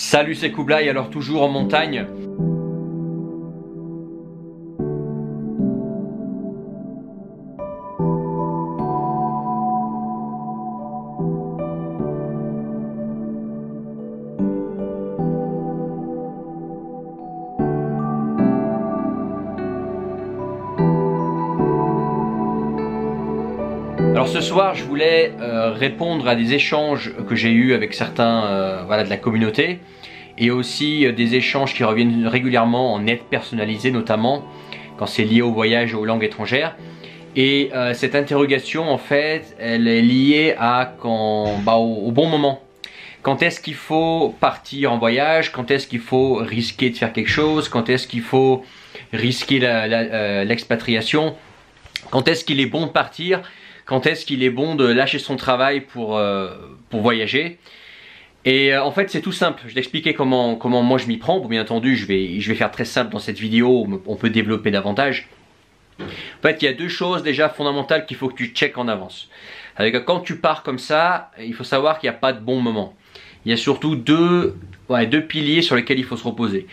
Salut, c'est Kublai, alors toujours en montagne. Alors ce soir, je voulais répondre à des échanges que j'ai eus avec certains voilà, de la communauté et aussi des échanges qui reviennent régulièrement en aide personnalisée, notamment quand c'est lié au voyage et aux langues étrangères. Et cette interrogation, en fait, elle est liée à au bon moment. Quand est-ce qu'il faut partir en voyage? Quand est-ce qu'il faut risquer de faire quelque chose? Quand est-ce qu'il faut risquer l'expatriation? Quand est-ce qu'il est bon de partir? Quand est-ce qu'il est bon de lâcher son travail pour voyager? Et en fait c'est tout simple, je vais t'expliquer comment moi je m'y prends. Bon, bien entendu je vais faire très simple dans cette vidéo, on peut développer davantage. En fait il y a deux choses déjà fondamentales qu'il faut que tu checkes en avance. Quand tu pars comme ça, il faut savoir qu'il n'y a pas de bon moment. Il y a surtout deux piliers sur lesquels il faut se reposer.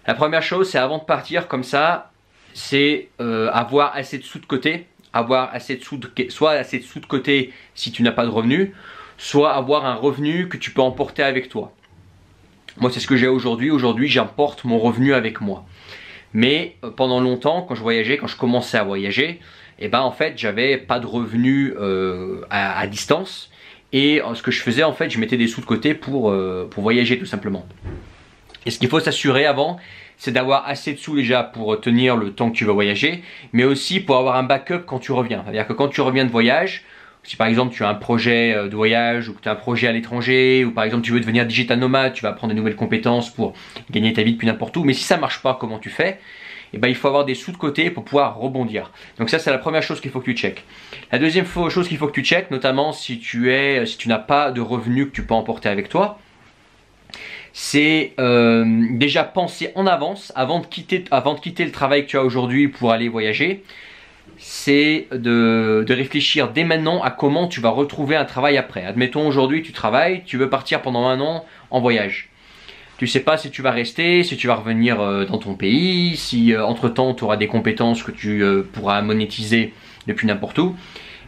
La première chose, c'est avant de partir comme ça, c'est avoir assez de sous de côté. Avoir soit assez de sous de côté si tu n'as pas de revenus, soit avoir un revenu que tu peux emporter avec toi. Moi c'est ce que j'ai aujourd'hui. Aujourd'hui j'emporte mon revenu avec moi. Mais pendant longtemps quand je voyageais, quand je commençais à voyager, et en fait j'avais pas de revenus à distance. Et ce que je faisais en fait, je mettais des sous de côté pour voyager tout simplement. Et ce qu'il faut s'assurer avant, c'est d'avoir assez de sous déjà pour tenir le temps que tu vas voyager, mais aussi pour avoir un backup quand tu reviens. C'est-à-dire que quand tu reviens de voyage, si par exemple tu as un projet de voyage ou que tu as un projet à l'étranger, ou par exemple tu veux devenir digital nomade, tu vas apprendre des nouvelles compétences pour gagner ta vie depuis n'importe où, mais si ça ne marche pas, comment tu fais? Il faut avoir des sous de côté pour pouvoir rebondir. Donc ça c'est la première chose qu'il faut que tu checkes. La deuxième chose qu'il faut que tu checkes, notamment si tu n'as pas de revenus que tu peux emporter avec toi, c'est déjà penser en avance avant de quitter le travail que tu as aujourd'hui pour aller voyager. C'est de réfléchir dès maintenant à comment tu vas retrouver un travail après. Admettons aujourd'hui tu travailles, tu veux partir pendant 1 an en voyage. Tu ne sais pas si tu vas rester, si tu vas revenir dans ton pays, si entre temps tu auras des compétences que tu pourras monétiser depuis n'importe où.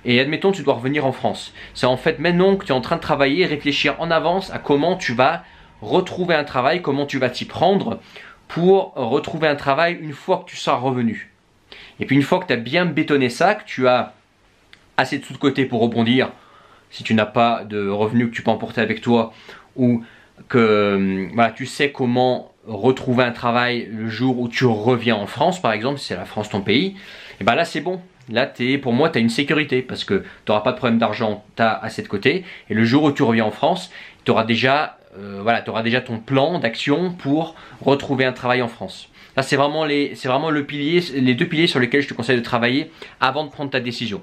Et admettons tu dois revenir en France. C'est en fait maintenant que tu es en train de travailler, réfléchir en avance à comment tu vas retrouver un travail, comment tu vas t'y prendre pour retrouver un travail une fois que tu seras revenu. Et puis une fois que tu as bien bétonné ça, que tu as assez de sous de côté pour rebondir, si tu n'as pas de revenus que tu peux emporter avec toi, ou que tu sais comment retrouver un travail le jour où tu reviens en France, par exemple, si c'est la France ton pays, et là c'est bon. Là, pour moi, tu as une sécurité parce que tu n'auras pas de problème d'argent, tu as assez de côté. Et le jour où tu reviens en France, tu auras déjà ton plan d'action pour retrouver un travail en France. Là, c'est vraiment les deux piliers sur lesquels je te conseille de travailler avant de prendre ta décision.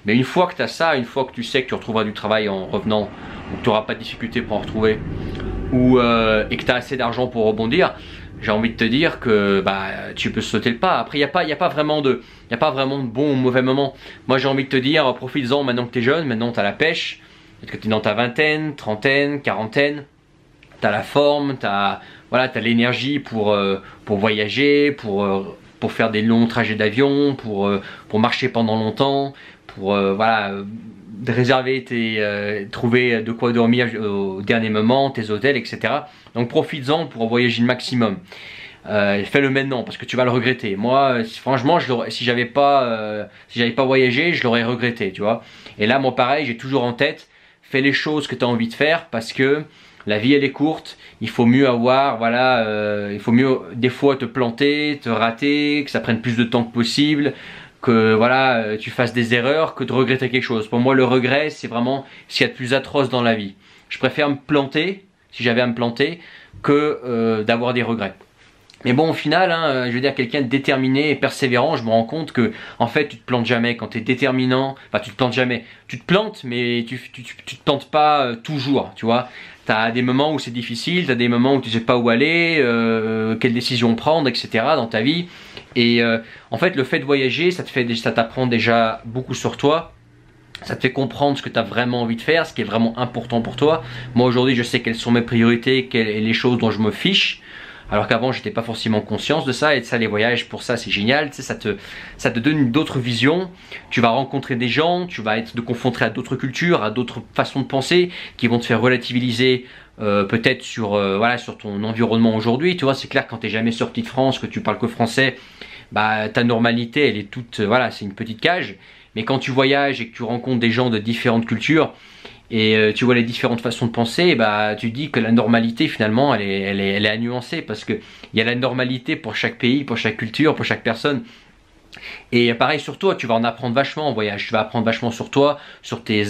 Mais une fois que tu as ça, une fois que tu sais que tu retrouveras du travail en revenant, ou que tu n'auras pas de difficulté pour en retrouver, et que tu as assez d'argent pour rebondir, j'ai envie de te dire que tu peux sauter le pas. Après, il n'y a pas vraiment de bon ou mauvais moment. Moi, j'ai envie de te dire, profites-en maintenant que tu es jeune, maintenant tu as la pêche, peut-être que tu es dans ta vingtaine, trentaine, quarantaine, tu as la forme, tu as l'énergie pour voyager, pour faire des longs trajets d'avion, pour marcher pendant longtemps, pour trouver de quoi dormir au dernier moment, tes hôtels, etc. Donc profites-en pour voyager le maximum. Fais-le maintenant parce que tu vas le regretter. Moi, franchement, si j'avais pas voyagé, je l'aurais regretté, tu vois. Et là, moi, pareil, j'ai toujours en tête, fais les choses que tu as envie de faire parce que la vie elle est courte, il faut mieux il faut mieux des fois te planter, te rater, que ça prenne plus de temps que possible, que tu fasses des erreurs, que de regretter quelque chose. Pour moi le regret c'est vraiment ce qu'il y a de plus atroce dans la vie. Je préfère me planter, si j'avais à me planter, que d'avoir des regrets. Mais bon, au final, je veux dire, quelqu'un de déterminé et persévérant, je me rends compte que, en fait, tu te plantes jamais. Quand tu es déterminant, enfin, tu te plantes jamais. Tu te plantes, mais tu te plantes pas toujours, tu vois. Tu as des moments où c'est difficile, tu as des moments où tu sais pas où aller, quelle décision prendre, etc. dans ta vie. Et en fait, le fait de voyager, ça t'apprend déjà beaucoup sur toi. Ça te fait comprendre ce que tu as vraiment envie de faire, ce qui est vraiment important pour toi. Moi aujourd'hui je sais quelles sont mes priorités, quelles sont les choses dont je me fiche. Alors qu'avant j'étais pas forcément conscience de ça, et ça les voyages pour ça c'est génial, tu sais, ça te donne d'autres visions, tu vas rencontrer des gens, tu vas être confronté à d'autres cultures, à d'autres façons de penser qui vont te faire relativiser peut-être sur, voilà, sur ton environnement aujourd'hui. Tu vois, c'est clair quand tu n'es jamais sorti de France, que tu parles que français, bah, ta normalité elle est toute, voilà, c'est une petite cage. Mais quand tu voyages et que tu rencontres des gens de différentes cultures, et tu vois les différentes façons de penser, bah, tu dis que la normalité finalement elle est à nuancer, parce qu'il y a la normalité pour chaque pays, pour chaque culture, pour chaque personne. Et pareil sur toi, tu vas en apprendre vachement en voyage, tu vas apprendre vachement sur toi, sur tes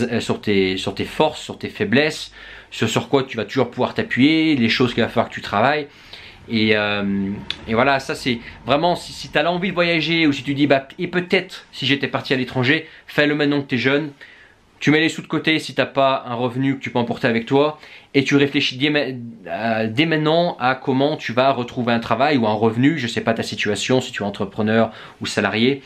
forces, sur tes faiblesses, sur quoi tu vas toujours pouvoir t'appuyer, les choses qu'il va falloir que tu travailles. Et voilà, ça c'est vraiment, si tu as l'envie de voyager, ou si tu dis bah, et peut-être si j'étais parti à l'étranger, fais-le maintenant que tu es jeune. Tu mets les sous de côté si tu n'as pas un revenu que tu peux emporter avec toi, et tu réfléchis dès maintenant à comment tu vas retrouver un travail ou un revenu. Je ne sais pas ta situation, si tu es entrepreneur ou salarié.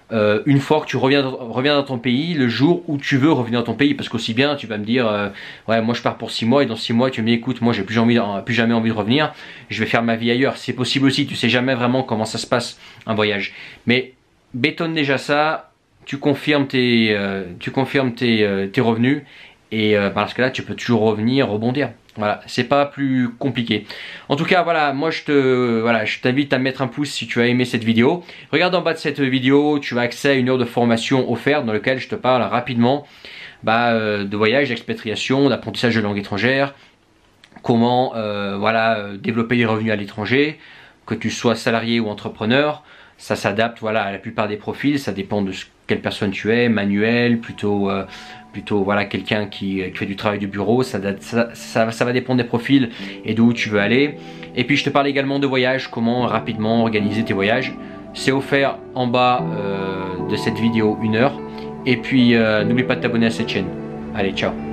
Une fois que tu reviens dans ton pays, le jour où tu veux revenir dans ton pays, parce qu'aussi bien tu vas me dire ouais, moi je pars pour 6 mois, et dans 6 mois tu me dis écoute, moi j'ai plus jamais envie de revenir, je vais faire ma vie ailleurs. C'est possible aussi, tu sais jamais vraiment comment ça se passe un voyage, mais bétonne déjà ça. Tu confirmes tes revenus, et parce que là tu peux toujours revenir, rebondir. Voilà, c'est pas plus compliqué. En tout cas, voilà, moi je t'invite à mettre un pouce si tu as aimé cette vidéo. Regarde en bas de cette vidéo, tu as accès à une heure de formation offerte dans laquelle je te parle rapidement de voyage, d'expatriation, d'apprentissage de langue étrangère, comment développer des revenus à l'étranger, que tu sois salarié ou entrepreneur. Ça s'adapte, voilà, à la plupart des profils, ça dépend de quelle personne tu es, manuel, plutôt voilà, quelqu'un qui fait du travail de bureau, ça va dépendre des profils et d'où tu veux aller. Et puis je te parle également de voyage, comment rapidement organiser tes voyages. C'est offert en bas de cette vidéo, 1 heure. Et puis n'oublie pas de t'abonner à cette chaîne. Allez, ciao.